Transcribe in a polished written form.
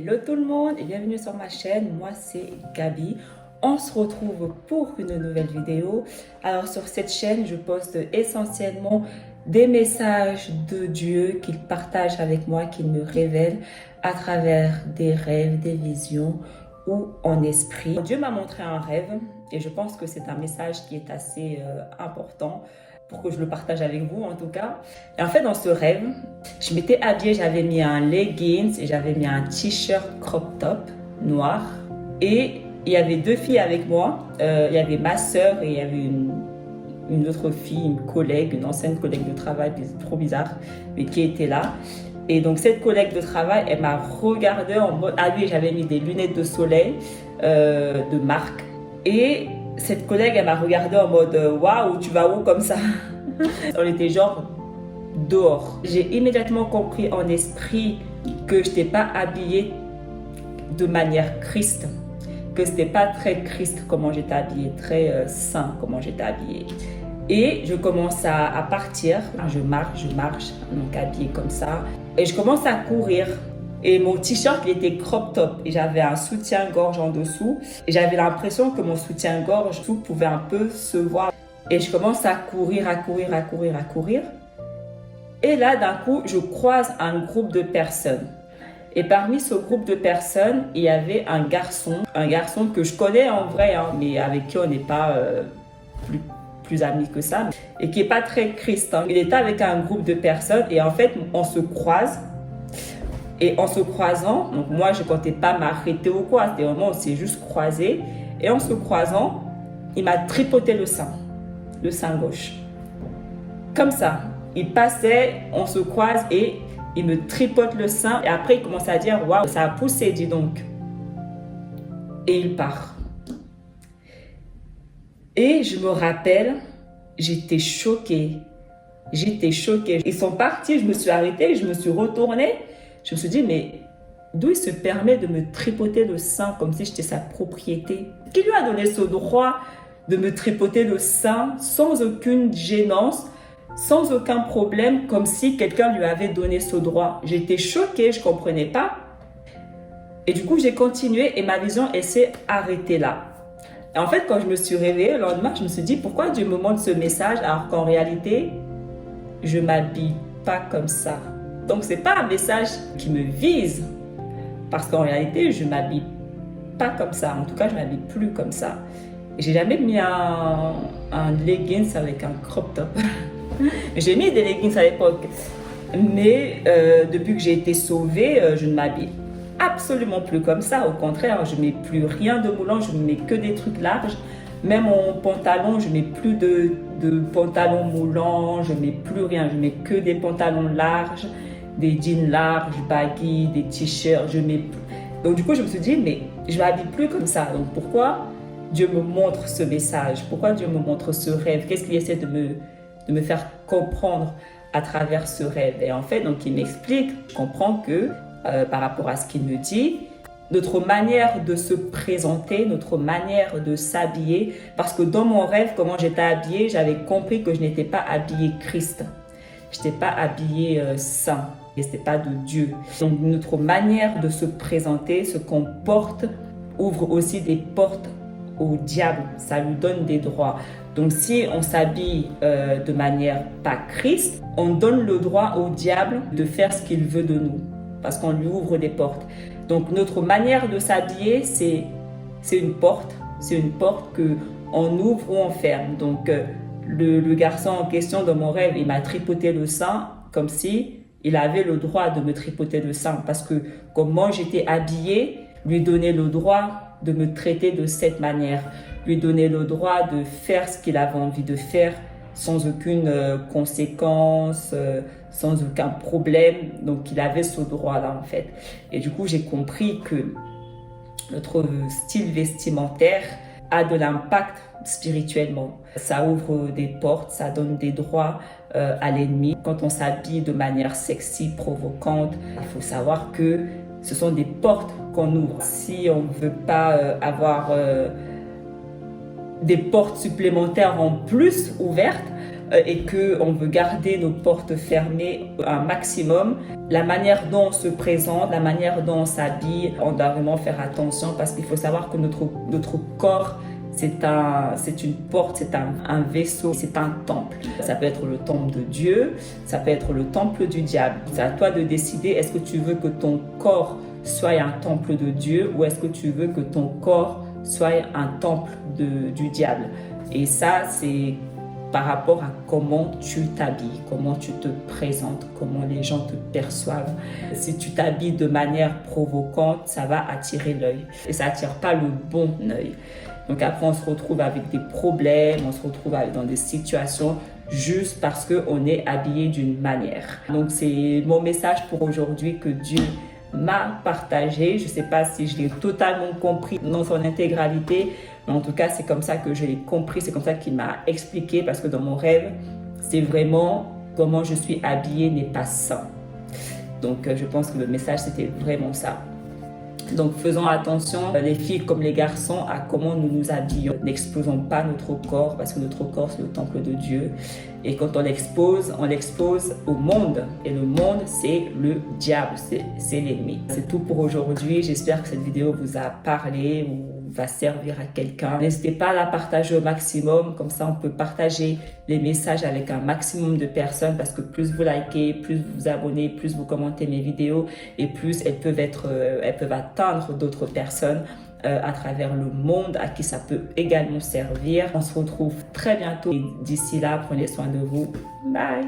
Hello tout le monde et bienvenue sur ma chaîne, moi c'est Gabi. On se retrouve pour une nouvelle vidéo. Alors sur cette chaîne, je poste essentiellement des messages de Dieu qu'il partage avec moi, qu'il me révèle à travers des rêves, des visions ou en esprit. Dieu m'a montré un rêve et je pense que c'est un message qui est assez important pour que je le partage avec vous en tout cas. Et en fait, dans ce rêve, je m'étais habillée, j'avais mis un leggings et j'avais mis un t-shirt crop top noir. Et il y avait deux filles avec moi. Il y avait ma sœur et il y avait une autre fille, une collègue, une ancienne collègue de travail, trop bizarre, mais qui était là. Et donc cette collègue de travail, elle m'a regardée en mode... Ah oui, j'avais mis des lunettes de soleil de marque. Et cette collègue, elle m'a regardée en mode waouh, tu vas où comme ça? On était genre dehors. J'ai immédiatement compris en esprit que je n'étais pas habillée de manière Christ, que c'était pas très Christ comment j'étais habillée, très saint comment j'étais habillée. Et je commence à partir, je marche, donc habillée comme ça, et je commence à courir. Et mon t-shirt, il était crop top. Et j'avais un soutien-gorge en dessous. Et j'avais l'impression que mon soutien-gorge, tout pouvait un peu se voir. Et je commence à courir. Et là, d'un coup, je croise un groupe de personnes. Et parmi ce groupe de personnes, il y avait un garçon que je connais en vrai, hein, mais avec qui on n'est pas plus amis que ça, et qui n'est pas très Christ. Hein. Il était avec un groupe de personnes et en fait, on se croise. Et en se croisant, donc moi je ne comptais pas m'arrêter ou quoi, c'était vraiment on s'est juste croisés. Et en se croisant, il m'a tripoté le sein gauche. Comme ça, il passait, on se croise et il me tripote le sein. Et après il commence à dire waouh, ça a poussé, dis donc. Et il part. Et je me rappelle, j'étais choquée. Ils sont partis, je me suis arrêtée, je me suis retournée. Je me suis dit, mais d'où il se permet de me tripoter le sein comme si j'étais sa propriété? Qui lui a donné ce droit de me tripoter le sein sans aucune gênance, sans aucun problème, comme si quelqu'un lui avait donné ce droit? J'étais choquée, je ne comprenais pas. Et du coup, j'ai continué et ma vision, elle s'est arrêtée là. Et en fait, quand je me suis réveillée le lendemain, je me suis dit, pourquoi Dieu me montre ce message alors qu'en réalité, je ne m'habille pas comme ça? Donc, ce n'est pas un message qui me vise, parce qu'en réalité, je ne m'habille pas comme ça. En tout cas, je ne m'habille plus comme ça. Je n'ai jamais mis un leggings avec un crop top. J'ai mis des leggings à l'époque. Mais depuis que j'ai été sauvée, je ne m'habille absolument plus comme ça. Au contraire, je ne mets plus rien de moulant, je ne mets que des trucs larges. Même mon pantalon, je ne mets plus de pantalon moulant, je ne mets plus rien. Je ne mets que des pantalons larges, des jeans larges, baggy, des t-shirts, je mets plus. Donc du coup, je me suis dit, mais je ne m'habille plus comme ça. Donc pourquoi Dieu me montre ce message? Pourquoi Dieu me montre ce rêve? Qu'est-ce qu'il essaie de me faire comprendre à travers ce rêve? Et en fait, donc il m'explique, je comprends que par rapport à ce qu'il me dit, notre manière de se présenter, notre manière de s'habiller, parce que dans mon rêve, comment j'étais habillée, j'avais compris que je n'étais pas habillée Christ. Je n'étais pas habillée saint. Et ce n'était pas de Dieu. Donc notre manière de se présenter, ce qu'on porte, ouvre aussi des portes au diable. Ça lui donne des droits. Donc si on s'habille de manière pas Christ, on donne le droit au diable de faire ce qu'il veut de nous. Parce qu'on lui ouvre des portes. Donc notre manière de s'habiller, c'est une porte. C'est une porte qu'on ouvre ou on ferme. Donc le garçon en question dans mon rêve, il m'a tripoté le sein comme si il avait le droit de me tripoter le sein. Parce que comme moi j'étais habillée, lui donner le droit de me traiter de cette manière. Lui donner le droit de faire ce qu'il avait envie de faire sans aucune conséquence, sans aucun problème. Donc il avait ce droit-là en fait. Et du coup j'ai compris que notre style vestimentaire a de l'impact spirituellement. Ça ouvre des portes, ça donne des droits à l'ennemi. Quand on s'habille de manière sexy, provocante, il faut savoir que ce sont des portes qu'on ouvre. Si on ne veut pas avoir des portes supplémentaires en plus ouvertes, et qu'on veut garder nos portes fermées un maximum. La manière dont on se présente, la manière dont on s'habille, on doit vraiment faire attention parce qu'il faut savoir que notre corps, c'est une porte, c'est un vaisseau, c'est un temple. Ça peut être le temple de Dieu, ça peut être le temple du diable. C'est à toi de décider, est-ce que tu veux que ton corps soit un temple de Dieu ou est-ce que tu veux que ton corps soit un temple du diable. Et ça, c'est par rapport à comment tu t'habilles, comment tu te présentes, comment les gens te perçoivent. Si tu t'habilles de manière provocante, ça va attirer l'œil. Et ça n'attire pas le bon œil. Donc après, on se retrouve avec des problèmes, on se retrouve dans des situations juste parce qu'on est habillé d'une manière. Donc c'est mon message pour aujourd'hui que Dieu m'a partagé. Je ne sais pas si je l'ai totalement compris dans son intégralité, mais en tout cas, c'est comme ça que je l'ai compris, c'est comme ça qu'il m'a expliqué, parce que dans mon rêve, c'est vraiment comment je suis habillée n'est pas sain. Donc, je pense que le message, c'était vraiment ça. Donc, faisons attention, les filles comme les garçons, à comment nous nous habillons. N'exposons pas notre corps, parce que notre corps, c'est le temple de Dieu. Et quand on l'expose au monde. Et le monde, c'est le diable, c'est l'ennemi. C'est tout pour aujourd'hui. J'espère que cette vidéo vous a parlé ou va servir à quelqu'un. N'hésitez pas à la partager au maximum. Comme ça, on peut partager les messages avec un maximum de personnes, parce que plus vous likez, plus vous vous abonnez, plus vous commentez mes vidéos, et plus elles peuvent atteindre d'autres personnes à travers le monde à qui ça peut également servir. On se retrouve très bientôt et d'ici là, prenez soin de vous. Bye!